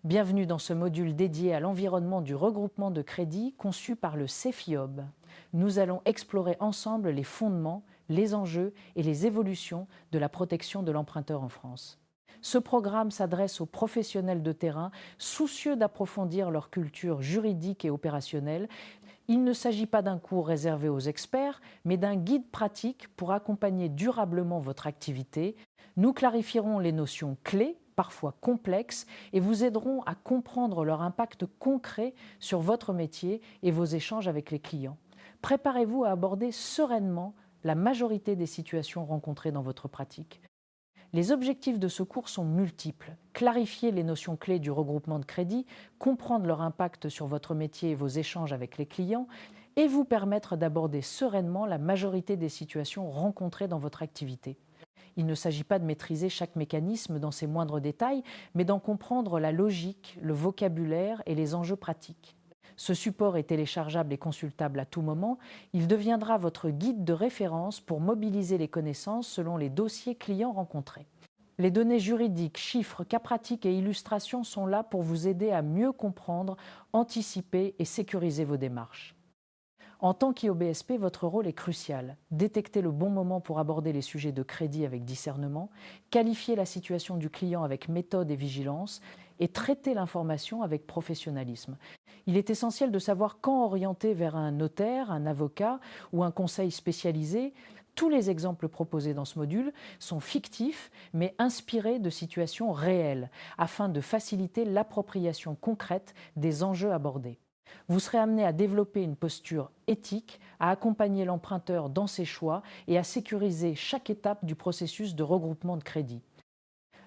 Bienvenue dans ce module dédié à l'environnement du regroupement de crédit conçu par le CEFIOB. Nous allons explorer ensemble les fondements, les enjeux et les évolutions de la protection de l'emprunteur en France. Ce programme s'adresse aux professionnels de terrain soucieux d'approfondir leur culture juridique et opérationnelle. Il ne s'agit pas d'un cours réservé aux experts, mais d'un guide pratique pour accompagner durablement votre activité. Nous clarifierons les notions clés, parfois complexes, et vous aiderons à comprendre leur impact concret sur votre métier et vos échanges avec les clients. Préparez-vous à aborder sereinement la majorité des situations rencontrées dans votre pratique. Les objectifs de ce cours sont multiples. Clarifier les notions clés du regroupement de crédit, comprendre leur impact sur votre métier et vos échanges avec les clients, et vous permettre d'aborder sereinement la majorité des situations rencontrées dans votre activité. Il ne s'agit pas de maîtriser chaque mécanisme dans ses moindres détails, mais d'en comprendre la logique, le vocabulaire et les enjeux pratiques. Ce support est téléchargeable et consultable à tout moment. Il deviendra votre guide de référence pour mobiliser les connaissances selon les dossiers clients rencontrés. Les données juridiques, chiffres, cas pratiques et illustrations sont là pour vous aider à mieux comprendre, anticiper et sécuriser vos démarches. En tant qu'IOBSP, votre rôle est crucial. Détecter le bon moment pour aborder les sujets de crédit avec discernement, qualifier la situation du client avec méthode et vigilance et traiter l'information avec professionnalisme. Il est essentiel de savoir quand orienter vers un notaire, un avocat ou un conseil spécialisé. Tous les exemples proposés dans ce module sont fictifs, mais inspirés de situations réelles, afin de faciliter l'appropriation concrète des enjeux abordés. Vous serez amené à développer une posture éthique, à accompagner l'emprunteur dans ses choix et à sécuriser chaque étape du processus de regroupement de crédit.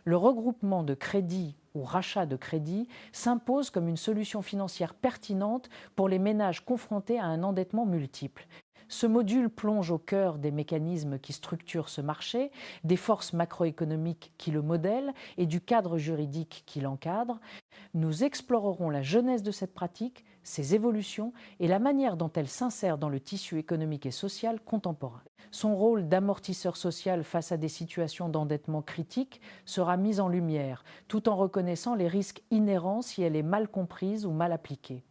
Le regroupement de crédit ou rachat de crédit s'impose comme une solution financière pertinente pour les ménages confrontés à un endettement multiple. Ce module plonge au cœur des mécanismes qui structurent ce marché, des forces macroéconomiques qui le modèlent et du cadre juridique qui l'encadre. Nous explorerons la genèse de cette pratique, ses évolutions et la manière dont elle s'insère dans le tissu économique et social contemporain. Son rôle d'amortisseur social face à des situations d'endettement critiques sera mis en lumière, tout en reconnaissant les risques inhérents si elle est mal comprise ou mal appliquée.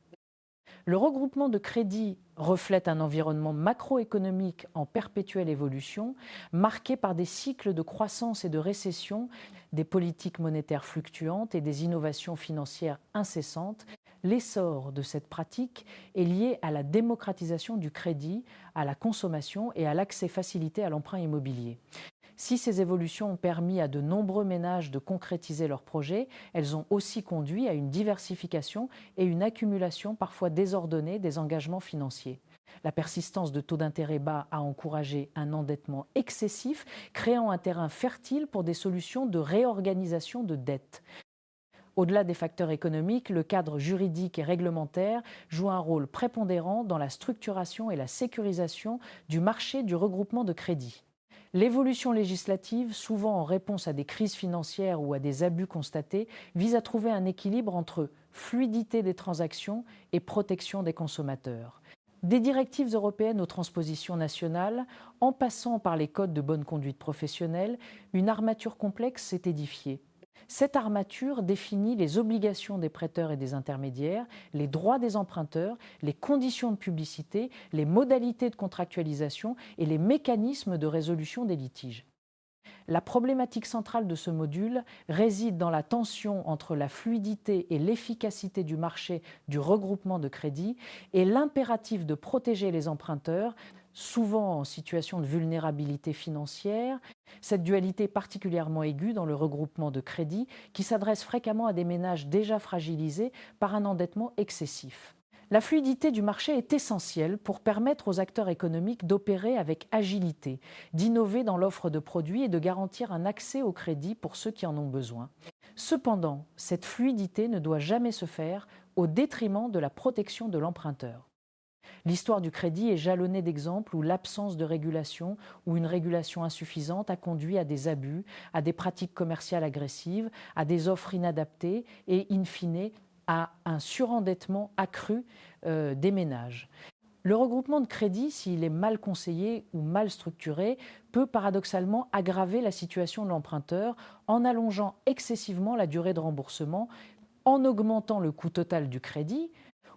Le regroupement de crédit reflète un environnement macroéconomique en perpétuelle évolution, marqué par des cycles de croissance et de récession, des politiques monétaires fluctuantes et des innovations financières incessantes. L'essor de cette pratique est lié à la démocratisation du crédit, à la consommation et à l'accès facilité à l'emprunt immobilier. Si ces évolutions ont permis à de nombreux ménages de concrétiser leurs projets, elles ont aussi conduit à une diversification et une accumulation parfois désordonnée des engagements financiers. La persistance de taux d'intérêt bas a encouragé un endettement excessif, créant un terrain fertile pour des solutions de réorganisation de dettes. Au-delà des facteurs économiques, le cadre juridique et réglementaire joue un rôle prépondérant dans la structuration et la sécurisation du marché du regroupement de crédit. L'évolution législative, souvent en réponse à des crises financières ou à des abus constatés, vise à trouver un équilibre entre fluidité des transactions et protection des consommateurs. Des directives européennes aux transpositions nationales, en passant par les codes de bonne conduite professionnelle, une armature complexe s'est édifiée. Cette armature définit les obligations des prêteurs et des intermédiaires, les droits des emprunteurs, les conditions de publicité, les modalités de contractualisation et les mécanismes de résolution des litiges. La problématique centrale de ce module réside dans la tension entre la fluidité et l'efficacité du marché du regroupement de crédit et l'impératif de protéger les emprunteurs, souvent en situation de vulnérabilité financière. Cette dualité est particulièrement aiguë dans le regroupement de crédit qui s'adresse fréquemment à des ménages déjà fragilisés par un endettement excessif. La fluidité du marché est essentielle pour permettre aux acteurs économiques d'opérer avec agilité, d'innover dans l'offre de produits et de garantir un accès au crédit pour ceux qui en ont besoin. Cependant, cette fluidité ne doit jamais se faire au détriment de la protection de l'emprunteur. L'histoire du crédit est jalonnée d'exemples où l'absence de régulation ou une régulation insuffisante a conduit à des abus, à des pratiques commerciales agressives, à des offres inadaptées et, in fine, à un surendettement accru des ménages. Le regroupement de crédit, s'il est mal conseillé ou mal structuré, peut paradoxalement aggraver la situation de l'emprunteur en allongeant excessivement la durée de remboursement, En augmentant le coût total du crédit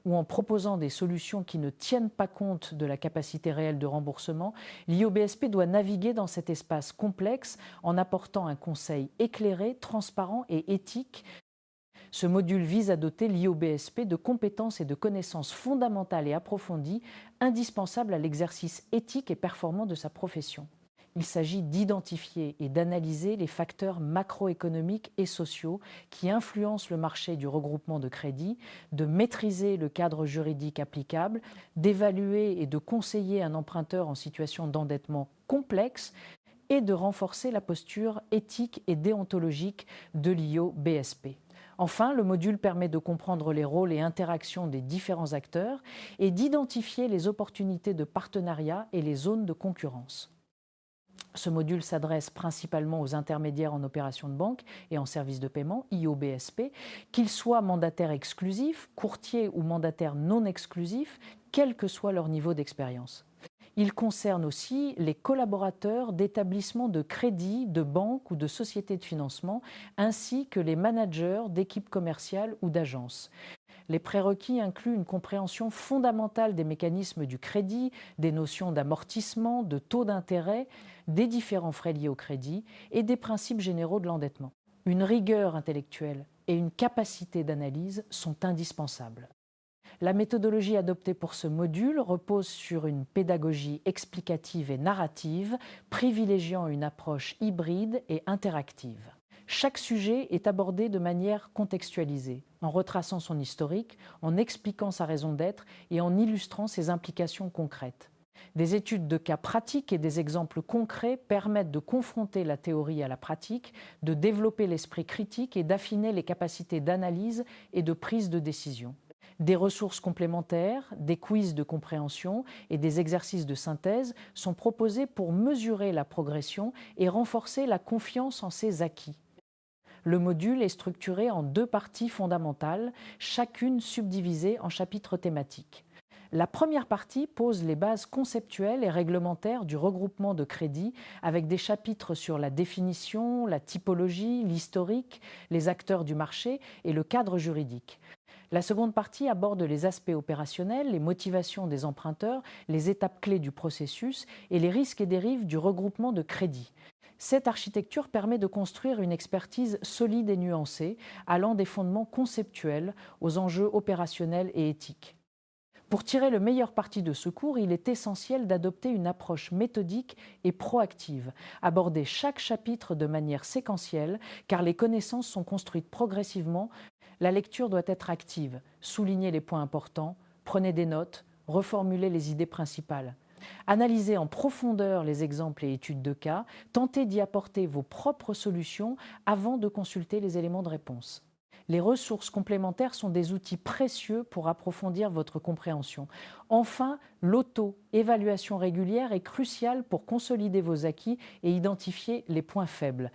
ou en proposant des solutions qui ne tiennent pas compte de la capacité réelle de remboursement, l'IOBSP doit naviguer dans cet espace complexe en apportant un conseil éclairé, transparent et éthique. Ce module vise à doter l'IOBSP de compétences et de connaissances fondamentales et approfondies, indispensables à l'exercice éthique et performant de sa profession. Il s'agit d'identifier et d'analyser les facteurs macroéconomiques et sociaux qui influencent le marché du regroupement de crédit, de maîtriser le cadre juridique applicable, d'évaluer et de conseiller un emprunteur en situation d'endettement complexe et de renforcer la posture éthique et déontologique de l'IOBSP. Enfin, le module permet de comprendre les rôles et interactions des différents acteurs et d'identifier les opportunités de partenariat et les zones de concurrence. Ce module s'adresse principalement aux intermédiaires en opérations de banque et en services de paiement, IOBSP, qu'ils soient mandataires exclusifs, courtiers ou mandataires non exclusifs, quel que soit leur niveau d'expérience. Il concerne aussi les collaborateurs d'établissements de crédit, de banques ou de sociétés de financement, ainsi que les managers d'équipes commerciales ou d'agences. Les prérequis incluent une compréhension fondamentale des mécanismes du crédit, des notions d'amortissement, de taux d'intérêt, des différents frais liés au crédit et des principes généraux de l'endettement. Une rigueur intellectuelle et une capacité d'analyse sont indispensables. La méthodologie adoptée pour ce module repose sur une pédagogie explicative et narrative, privilégiant une approche hybride et interactive. Chaque sujet est abordé de manière contextualisée, en retraçant son historique, en expliquant sa raison d'être et en illustrant ses implications concrètes. Des études de cas pratiques et des exemples concrets permettent de confronter la théorie à la pratique, de développer l'esprit critique et d'affiner les capacités d'analyse et de prise de décision. Des ressources complémentaires, des quiz de compréhension et des exercices de synthèse sont proposés pour mesurer la progression et renforcer la confiance en ses acquis. Le module est structuré en 2 parties fondamentales, chacune subdivisée en chapitres thématiques. La première partie pose les bases conceptuelles et réglementaires du regroupement de crédit avec des chapitres sur la définition, la typologie, l'historique, les acteurs du marché et le cadre juridique. La seconde partie aborde les aspects opérationnels, les motivations des emprunteurs, les étapes clés du processus et les risques et dérives du regroupement de crédit. Cette architecture permet de construire une expertise solide et nuancée, allant des fondements conceptuels aux enjeux opérationnels et éthiques. Pour tirer le meilleur parti de ce cours, il est essentiel d'adopter une approche méthodique et proactive, aborder chaque chapitre de manière séquentielle, car les connaissances sont construites progressivement. La lecture doit être active, souligner les points importants, prenez des notes, reformulez les idées principales. Analysez en profondeur les exemples et études de cas, tentez d'y apporter vos propres solutions avant de consulter les éléments de réponse. Les ressources complémentaires sont des outils précieux pour approfondir votre compréhension. Enfin, l'auto-évaluation régulière est cruciale pour consolider vos acquis et identifier les points faibles.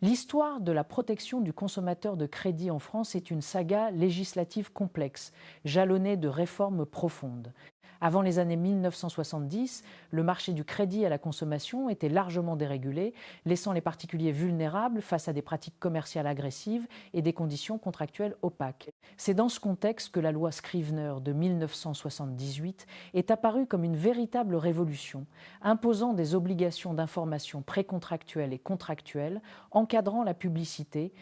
L'histoire de la protection du consommateur de crédit en France est une saga législative complexe, jalonnée de réformes profondes. Avant les années 1970, le marché du crédit à la consommation était largement dérégulé, laissant les particuliers vulnérables face à des pratiques commerciales agressives et des conditions contractuelles opaques. C'est dans ce contexte que la loi Scrivener de 1978 est apparue comme une véritable révolution, imposant des obligations d'information précontractuelles et contractuelles, encadrant la publicité,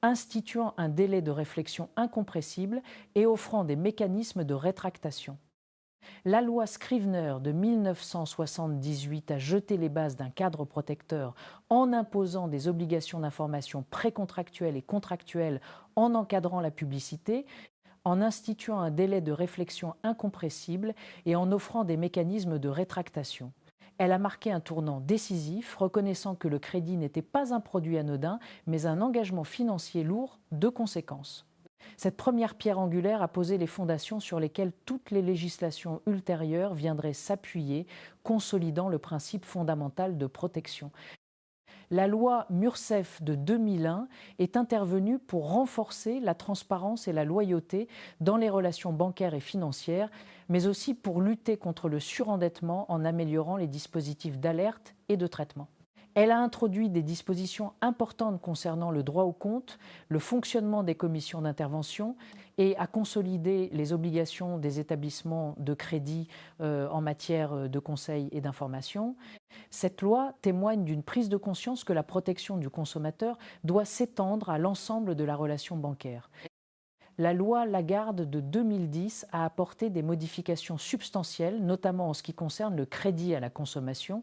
instituant un délai de réflexion incompressible et offrant des mécanismes de rétractation. La loi Scrivener de 1978 a jeté les bases d'un cadre protecteur en imposant des obligations d'information précontractuelles et contractuelles, en encadrant la publicité, en instituant un délai de réflexion incompressible et en offrant des mécanismes de rétractation. Elle a marqué un tournant décisif, reconnaissant que le crédit n'était pas un produit anodin, mais un engagement financier lourd de conséquences. Cette première pierre angulaire a posé les fondations sur lesquelles toutes les législations ultérieures viendraient s'appuyer, consolidant le principe fondamental de protection. La loi Mursef de 2001 est intervenue pour renforcer la transparence et la loyauté dans les relations bancaires et financières, mais aussi pour lutter contre le surendettement en améliorant les dispositifs d'alerte et de traitement. Elle a introduit des dispositions importantes concernant le droit au compte, le fonctionnement des commissions d'intervention et a consolidé les obligations des établissements de crédit en matière de conseil et d'information. Cette loi témoigne d'une prise de conscience que la protection du consommateur doit s'étendre à l'ensemble de la relation bancaire. La loi Lagarde de 2010 a apporté des modifications substantielles, notamment en ce qui concerne le crédit à la consommation.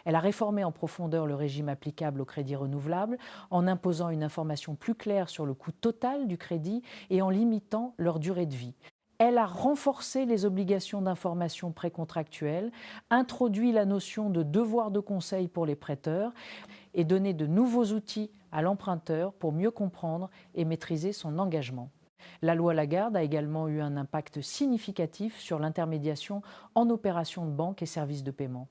Elle a réformé en profondeur le régime applicable au crédit renouvelable en imposant une information plus claire sur le coût total du crédit et en limitant leur durée de vie. Elle a renforcé les obligations d'information précontractuelle, introduit la notion de devoir de conseil pour les prêteurs et donné de nouveaux outils à l'emprunteur pour mieux comprendre et maîtriser son engagement. La loi Lagarde a également eu un impact significatif sur l'intermédiation en opérations de banque et services de paiement.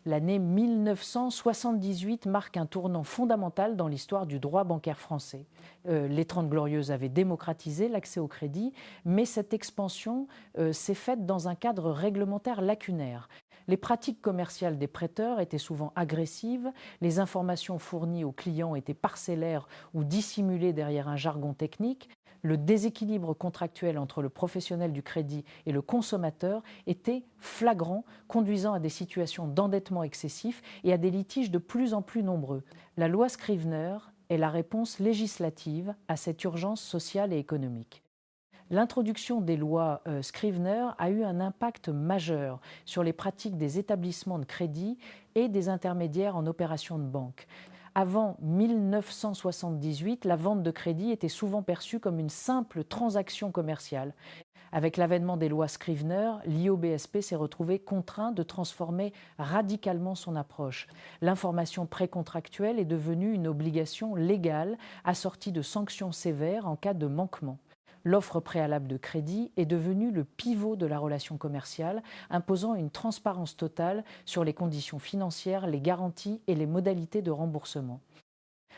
L'année 1978 marque un tournant fondamental dans l'histoire du droit bancaire français. Les Trente Glorieuses avaient démocratisé l'accès au crédit, mais cette expansion s'est faite dans un cadre réglementaire lacunaire. Les pratiques commerciales des prêteurs étaient souvent agressives, les informations fournies aux clients étaient parcellaires ou dissimulées derrière un jargon technique. Le déséquilibre contractuel entre le professionnel du crédit et le consommateur était flagrant, conduisant à des situations d'endettement excessif et à des litiges de plus en plus nombreux. La loi Scrivener est la réponse législative à cette urgence sociale et économique. L'introduction des lois Scrivener a eu un impact majeur sur les pratiques des établissements de crédit et des intermédiaires en opérations de banque. Avant 1978, la vente de crédit était souvent perçue comme une simple transaction commerciale. Avec l'avènement des lois Scrivener, l'IOBSP s'est retrouvé contraint de transformer radicalement son approche. L'information précontractuelle est devenue une obligation légale assortie de sanctions sévères en cas de manquement. L'offre préalable de crédit est devenue le pivot de la relation commerciale, imposant une transparence totale sur les conditions financières, les garanties et les modalités de remboursement.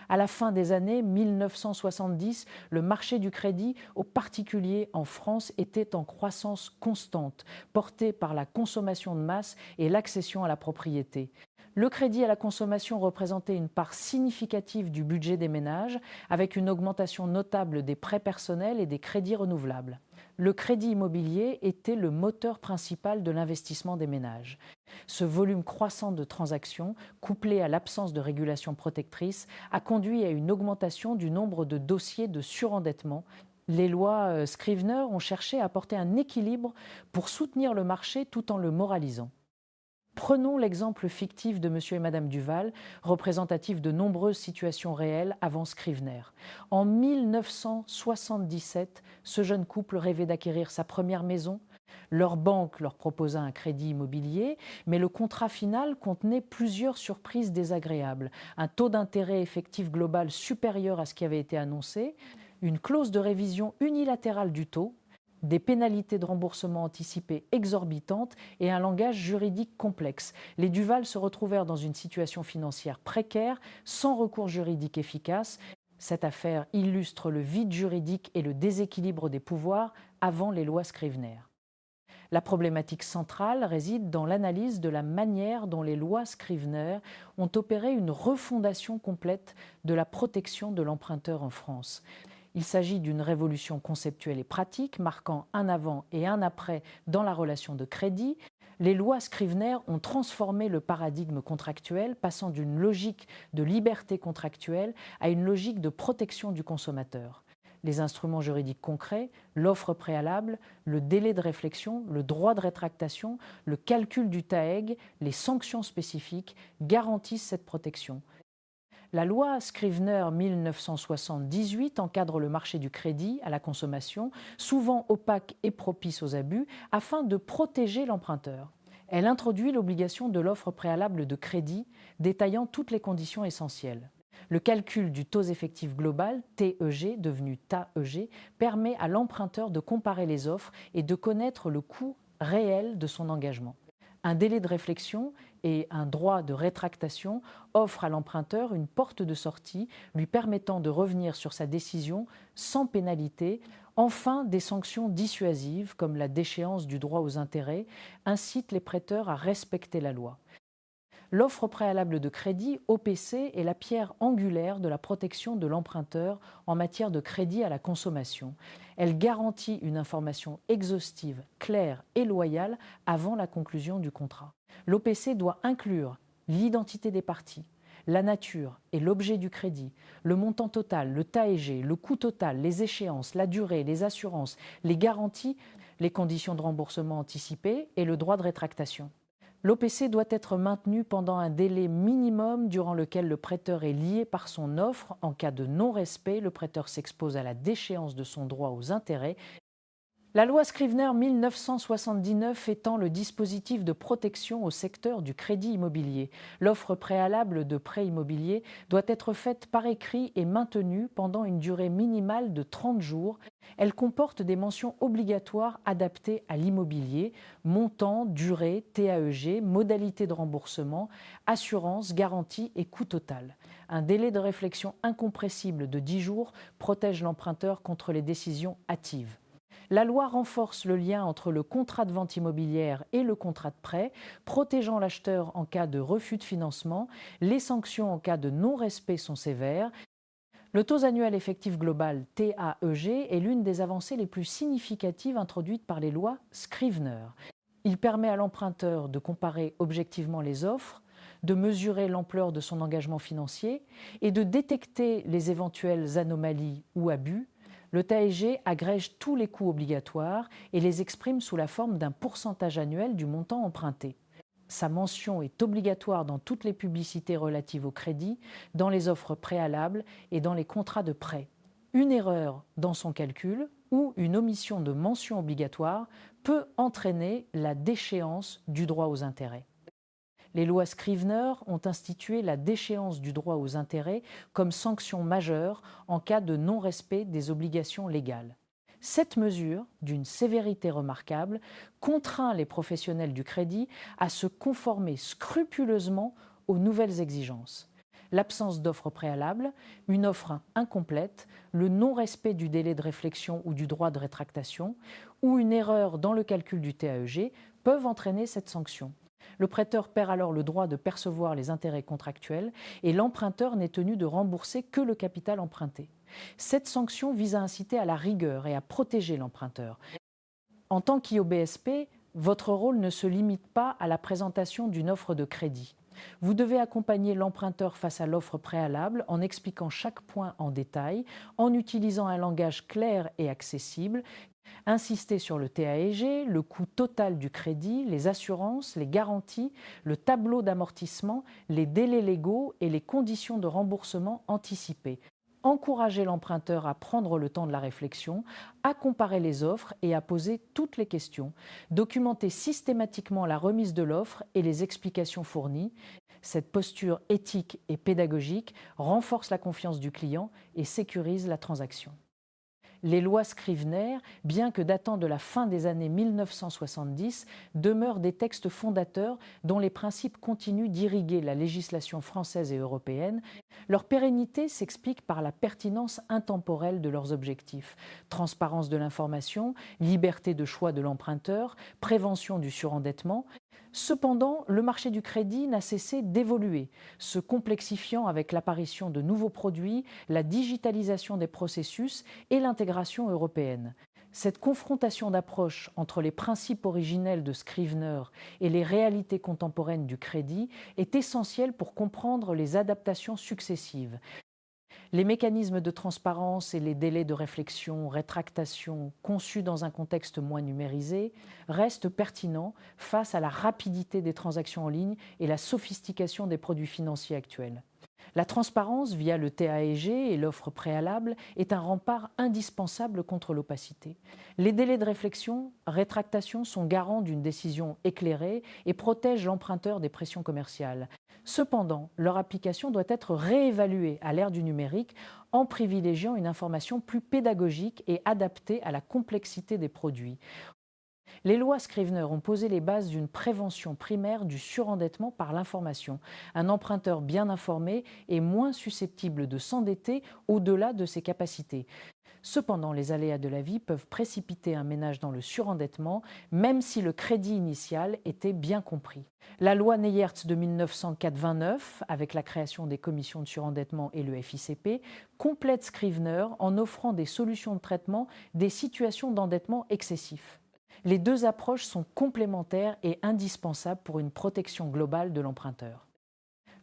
À la fin des années 1970, le marché du crédit, aux particuliers en France, était en croissance constante, porté par la consommation de masse et l'accession à la propriété. Le crédit à la consommation représentait une part significative du budget des ménages, avec une augmentation notable des prêts personnels et des crédits renouvelables. Le crédit immobilier était le moteur principal de l'investissement des ménages. Ce volume croissant de transactions, couplé à l'absence de régulation protectrice, a conduit à une augmentation du nombre de dossiers de surendettement. Les lois Scrivener ont cherché à apporter un équilibre pour soutenir le marché tout en le moralisant. Prenons l'exemple fictif de M. et Mme Duval, représentatif de nombreuses situations réelles avant Scrivener. En 1977, ce jeune couple rêvait d'acquérir sa première maison. Leur banque leur proposa un crédit immobilier, mais le contrat final contenait plusieurs surprises désagréables. Un taux d'intérêt effectif global supérieur à ce qui avait été annoncé, une clause de révision unilatérale du taux, des pénalités de remboursement anticipées exorbitantes et un langage juridique complexe. Les Duval se retrouvèrent dans une situation financière précaire, sans recours juridique efficace. Cette affaire illustre le vide juridique et le déséquilibre des pouvoirs avant les lois Scrivener. La problématique centrale réside dans l'analyse de la manière dont les lois Scrivener ont opéré une refondation complète de la protection de l'emprunteur en France. Il s'agit d'une révolution conceptuelle et pratique, marquant un avant et un après dans la relation de crédit. Les lois Scrivener ont transformé le paradigme contractuel, passant d'une logique de liberté contractuelle à une logique de protection du consommateur. Les instruments juridiques concrets, l'offre préalable, le délai de réflexion, le droit de rétractation, le calcul du TAEG, les sanctions spécifiques garantissent cette protection. La loi Scrivener 1978 encadre le marché du crédit à la consommation, souvent opaque et propice aux abus, afin de protéger l'emprunteur. Elle introduit l'obligation de l'offre préalable de crédit, détaillant toutes les conditions essentielles. Le calcul du taux effectif global, TEG, devenu TAEG, permet à l'emprunteur de comparer les offres et de connaître le coût réel de son engagement. Un délai de réflexion et un droit de rétractation offrent à l'emprunteur une porte de sortie lui permettant de revenir sur sa décision sans pénalité. Enfin, des sanctions dissuasives comme la déchéance du droit aux intérêts incitent les prêteurs à respecter la loi. L'offre préalable de crédit, OPC, est la pierre angulaire de la protection de l'emprunteur en matière de crédit à la consommation. Elle garantit une information exhaustive, claire et loyale avant la conclusion du contrat. L'OPC doit inclure l'identité des parties, la nature et l'objet du crédit, le montant total, le TAEG, le coût total, les échéances, la durée, les assurances, les garanties, les conditions de remboursement anticipé et le droit de rétractation. L'OPC doit être maintenu pendant un délai minimum durant lequel le prêteur est lié par son offre. En cas de non-respect, le prêteur s'expose à la déchéance de son droit aux intérêts. La loi Scrivener 1979 étend le dispositif de protection au secteur du crédit immobilier. L'offre préalable de prêt immobilier doit être faite par écrit et maintenue pendant une durée minimale de 30 jours. Elle comporte des mentions obligatoires adaptées à l'immobilier, montant, durée, TAEG, modalité de remboursement, assurance, garantie et coût total. Un délai de réflexion incompressible de 10 jours protège l'emprunteur contre les décisions hâtives. La loi renforce le lien entre le contrat de vente immobilière et le contrat de prêt, protégeant l'acheteur en cas de refus de financement. Les sanctions en cas de non-respect sont sévères. Le taux annuel effectif global, TAEG, est l'une des avancées les plus significatives introduites par les lois Scrivener. Il permet à l'emprunteur de comparer objectivement les offres, de mesurer l'ampleur de son engagement financier et de détecter les éventuelles anomalies ou abus. Le TAEG agrège tous les coûts obligatoires et les exprime sous la forme d'un pourcentage annuel du montant emprunté. Sa mention est obligatoire dans toutes les publicités relatives au crédit, dans les offres préalables et dans les contrats de prêt. Une erreur dans son calcul ou une omission de mention obligatoire peut entraîner la déchéance du droit aux intérêts. Les lois Scrivener ont institué la déchéance du droit aux intérêts comme sanction majeure en cas de non-respect des obligations légales. Cette mesure, d'une sévérité remarquable, contraint les professionnels du crédit à se conformer scrupuleusement aux nouvelles exigences. L'absence d'offre préalable, une offre incomplète, le non-respect du délai de réflexion ou du droit de rétractation, ou une erreur dans le calcul du TAEG peuvent entraîner cette sanction. Le prêteur perd alors le droit de percevoir les intérêts contractuels et l'emprunteur n'est tenu de rembourser que le capital emprunté. Cette sanction vise à inciter à la rigueur et à protéger l'emprunteur. En tant qu'IOBSP, votre rôle ne se limite pas à la présentation d'une offre de crédit. Vous devez accompagner l'emprunteur face à l'offre préalable en expliquant chaque point en détail, en utilisant un langage clair et accessible. Insister sur le TAEG, le coût total du crédit, les assurances, les garanties, le tableau d'amortissement, les délais légaux et les conditions de remboursement anticipées. Encourager l'emprunteur à prendre le temps de la réflexion, à comparer les offres et à poser toutes les questions. Documenter systématiquement la remise de l'offre et les explications fournies. Cette posture éthique et pédagogique renforce la confiance du client et sécurise la transaction. Les lois Scrivener, bien que datant de la fin des années 1970, demeurent des textes fondateurs dont les principes continuent d'irriguer la législation française et européenne. Leur pérennité s'explique par la pertinence intemporelle de leurs objectifs. Transparence de l'information, liberté de choix de l'emprunteur, prévention du surendettement. Cependant, le marché du crédit n'a cessé d'évoluer, se complexifiant avec l'apparition de nouveaux produits, la digitalisation des processus et l'intégration européenne. Cette confrontation d'approches entre les principes originels de Scrivener et les réalités contemporaines du crédit est essentielle pour comprendre les adaptations successives. Les mécanismes de transparence et les délais de réflexion, rétractation, conçus dans un contexte moins numérisé, restent pertinents face à la rapidité des transactions en ligne et la sophistication des produits financiers actuels. La transparence via le TAEG et l'offre préalable est un rempart indispensable contre l'opacité. Les délais de réflexion, rétractation sont garants d'une décision éclairée et protègent l'emprunteur des pressions commerciales. Cependant, leur application doit être réévaluée à l'ère du numérique en privilégiant une information plus pédagogique et adaptée à la complexité des produits. Les lois Scrivener ont posé les bases d'une prévention primaire du surendettement par l'information. Un emprunteur bien informé est moins susceptible de s'endetter au-delà de ses capacités. Cependant, les aléas de la vie peuvent précipiter un ménage dans le surendettement, même si le crédit initial était bien compris. La loi Neyertz de 1904-29, avec la création des commissions de surendettement et le FICP, complète Scrivener en offrant des solutions de traitement des situations d'endettement excessif. Les deux approches sont complémentaires et indispensables pour une protection globale de l'emprunteur.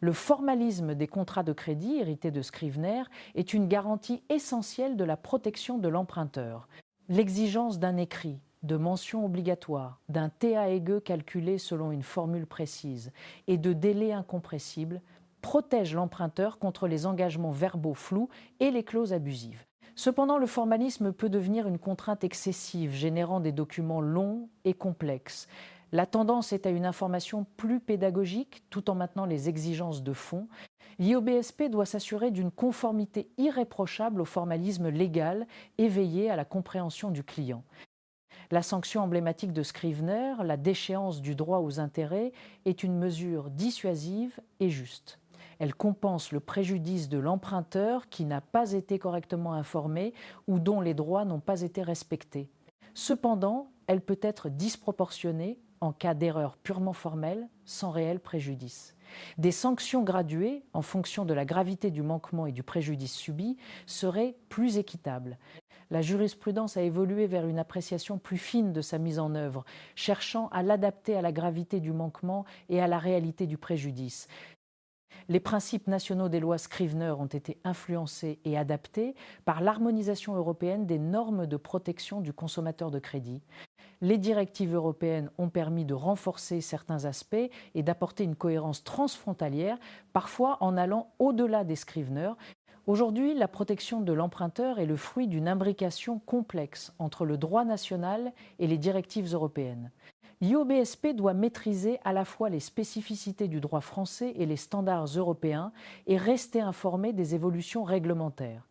Le formalisme des contrats de crédit hérités de Scrivener est une garantie essentielle de la protection de l'emprunteur. L'exigence d'un écrit, de mentions obligatoires, d'un TAEG calculé selon une formule précise et de délais incompressibles protège l'emprunteur contre les engagements verbaux flous et les clauses abusives. Cependant, le formalisme peut devenir une contrainte excessive, générant des documents longs et complexes. La tendance est à une information plus pédagogique, tout en maintenant les exigences de fond. L'IOBSP doit s'assurer d'une conformité irréprochable au formalisme légal et veiller à la compréhension du client. La sanction emblématique de Scrivener, la déchéance du droit aux intérêts, est une mesure dissuasive et juste. Elle compense le préjudice de l'emprunteur qui n'a pas été correctement informé ou dont les droits n'ont pas été respectés. Cependant, elle peut être disproportionnée en cas d'erreur purement formelle, sans réel préjudice. Des sanctions graduées, en fonction de la gravité du manquement et du préjudice subi, seraient plus équitables. La jurisprudence a évolué vers une appréciation plus fine de sa mise en œuvre, cherchant à l'adapter à la gravité du manquement et à la réalité du préjudice. Les principes nationaux des lois Scrivener ont été influencés et adaptés par l'harmonisation européenne des normes de protection du consommateur de crédit. Les directives européennes ont permis de renforcer certains aspects et d'apporter une cohérence transfrontalière, parfois en allant au-delà des Scrivener. Aujourd'hui, la protection de l'emprunteur est le fruit d'une imbrication complexe entre le droit national et les directives européennes. L'IOBSP doit maîtriser à la fois les spécificités du droit français et les standards européens et rester informé des évolutions réglementaires.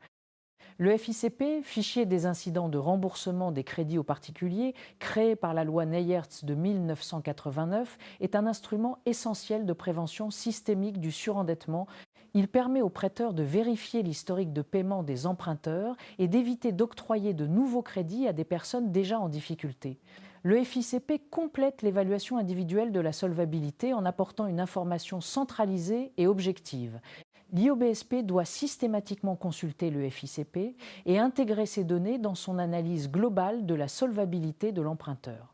Le FICP, fichier des incidents de remboursement des crédits aux particuliers, créé par la loi Neyertz de 1989, est un instrument essentiel de prévention systémique du surendettement. Il permet aux prêteurs de vérifier l'historique de paiement des emprunteurs et d'éviter d'octroyer de nouveaux crédits à des personnes déjà en difficulté. Le FICP complète l'évaluation individuelle de la solvabilité en apportant une information centralisée et objective. L'IOBSP doit systématiquement consulter le FICP et intégrer ces données dans son analyse globale de la solvabilité de l'emprunteur.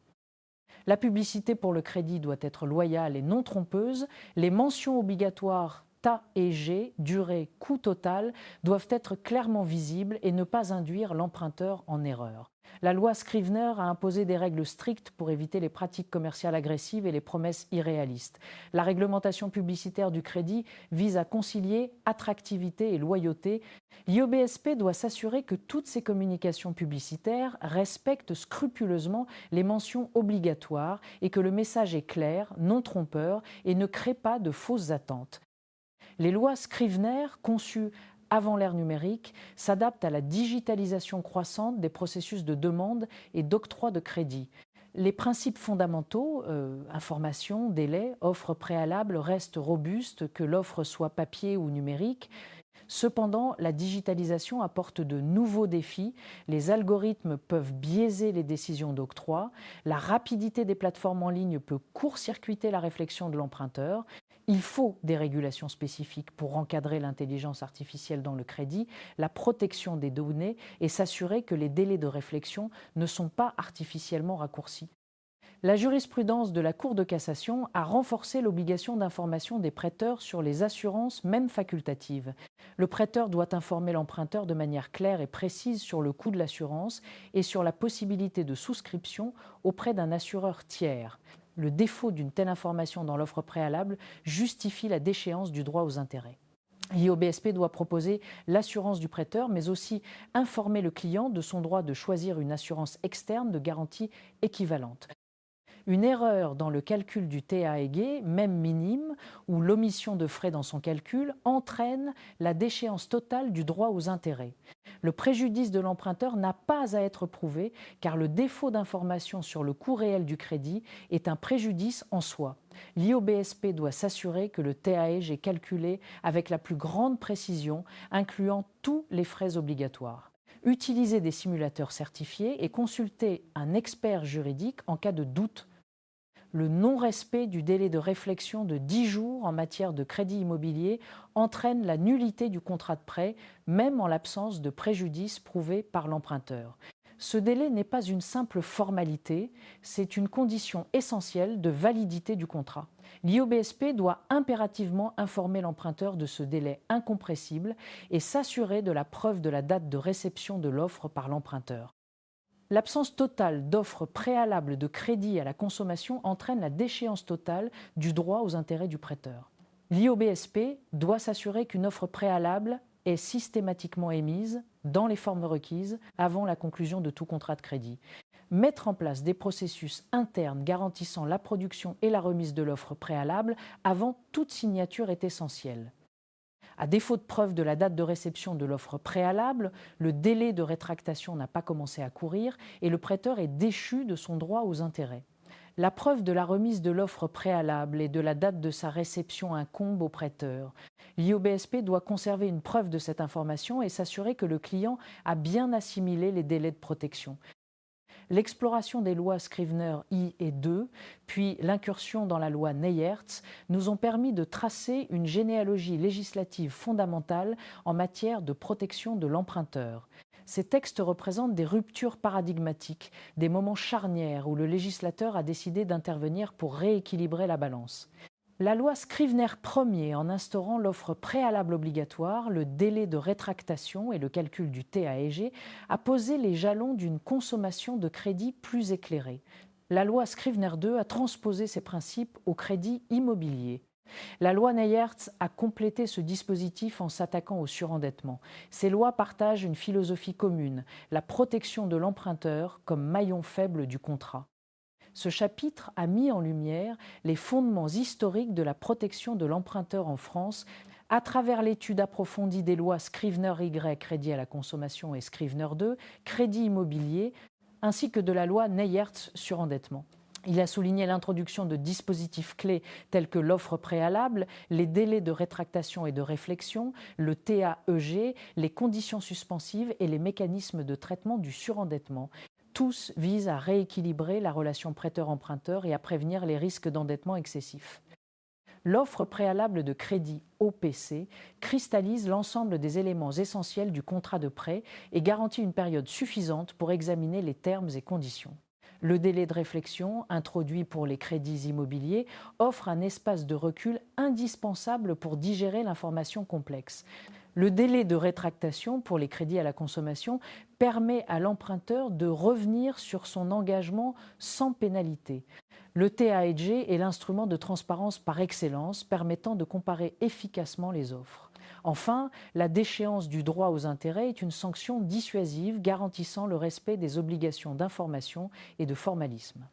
La publicité pour le crédit doit être loyale et non trompeuse. Les mentions obligatoires TAEG, durée, coût total, doivent être clairement visibles et ne pas induire l'emprunteur en erreur. La loi Scrivener a imposé des règles strictes pour éviter les pratiques commerciales agressives et les promesses irréalistes. La réglementation publicitaire du crédit vise à concilier attractivité et loyauté. L'IOBSP doit s'assurer que toutes ces communications publicitaires respectent scrupuleusement les mentions obligatoires et que le message est clair, non trompeur et ne crée pas de fausses attentes. Les lois Scrivener, conçues avant l'ère numérique, s'adaptent à la digitalisation croissante des processus de demande et d'octroi de crédit. Les principes fondamentaux, information, délai, offre préalable, restent robustes, que l'offre soit papier ou numérique. Cependant, la digitalisation apporte de nouveaux défis. Les algorithmes peuvent biaiser les décisions d'octroi. La rapidité des plateformes en ligne peut court-circuiter la réflexion de l'emprunteur. Il faut des régulations spécifiques pour encadrer l'intelligence artificielle dans le crédit, la protection des données et s'assurer que les délais de réflexion ne sont pas artificiellement raccourcis. La jurisprudence de la Cour de cassation a renforcé l'obligation d'information des prêteurs sur les assurances, même facultatives. Le prêteur doit informer l'emprunteur de manière claire et précise sur le coût de l'assurance et sur la possibilité de souscription auprès d'un assureur tiers. Le défaut d'une telle information dans l'offre préalable justifie la déchéance du droit aux intérêts. L'IOBSP doit proposer l'assurance du prêteur, mais aussi informer le client de son droit de choisir une assurance externe de garantie équivalente. Une erreur dans le calcul du TAEG, même minime, ou l'omission de frais dans son calcul, entraîne la déchéance totale du droit aux intérêts. Le préjudice de l'emprunteur n'a pas à être prouvé car le défaut d'information sur le coût réel du crédit est un préjudice en soi. L'IOBSP doit s'assurer que le TAEG est calculé avec la plus grande précision, incluant tous les frais obligatoires. Utilisez des simulateurs certifiés et consultez un expert juridique en cas de doute. Le non-respect du délai de réflexion de 10 jours en matière de crédit immobilier entraîne la nullité du contrat de prêt, même en l'absence de préjudice prouvé par l'emprunteur. Ce délai n'est pas une simple formalité, c'est une condition essentielle de validité du contrat. L'IOBSP doit impérativement informer l'emprunteur de ce délai incompressible et s'assurer de la preuve de la date de réception de l'offre par l'emprunteur. L'absence totale d'offres préalables de crédit à la consommation entraîne la déchéance totale du droit aux intérêts du prêteur. L'IOBSP doit s'assurer qu'une offre préalable est systématiquement émise dans les formes requises avant la conclusion de tout contrat de crédit. Mettre en place des processus internes garantissant la production et la remise de l'offre préalable avant toute signature est essentiel. À défaut de preuve de la date de réception de l'offre préalable, le délai de rétractation n'a pas commencé à courir et le prêteur est déchu de son droit aux intérêts. La preuve de la remise de l'offre préalable et de la date de sa réception incombe au prêteur. L'IOBSP doit conserver une preuve de cette information et s'assurer que le client a bien assimilé les délais de protection. L'exploration des lois Scrivener I et II, puis l'incursion dans la loi Neyerts, nous ont permis de tracer une généalogie législative fondamentale en matière de protection de l'emprunteur. Ces textes représentent des ruptures paradigmatiques, des moments charnières où le législateur a décidé d'intervenir pour rééquilibrer la balance. La loi Scrivener Ier, en instaurant l'offre préalable obligatoire, le délai de rétractation et le calcul du TAEG, a posé les jalons d'une consommation de crédit plus éclairée. La loi Scrivener II a transposé ces principes au crédit immobilier. La loi Neyerts a complété ce dispositif en s'attaquant au surendettement. Ces lois partagent une philosophie commune, la protection de l'emprunteur comme maillon faible du contrat. Ce chapitre a mis en lumière les fondements historiques de la protection de l'emprunteur en France à travers l'étude approfondie des lois Scrivener Y, crédit à la consommation, et Scrivener II, crédit immobilier, ainsi que de la loi Neyerts surendettement. Il a souligné l'introduction de dispositifs clés tels que l'offre préalable, les délais de rétractation et de réflexion, le TAEG, les conditions suspensives et les mécanismes de traitement du surendettement. Tous visent à rééquilibrer la relation prêteur-emprunteur et à prévenir les risques d'endettement excessif. L'offre préalable de crédit OPC cristallise l'ensemble des éléments essentiels du contrat de prêt et garantit une période suffisante pour examiner les termes et conditions. Le délai de réflexion, introduit pour les crédits immobiliers, offre un espace de recul indispensable pour digérer l'information complexe. Le délai de rétractation pour les crédits à la consommation permet à l'emprunteur de revenir sur son engagement sans pénalité. Le TAEG est l'instrument de transparence par excellence permettant de comparer efficacement les offres. Enfin, la déchéance du droit aux intérêts est une sanction dissuasive garantissant le respect des obligations d'information et de formalisme.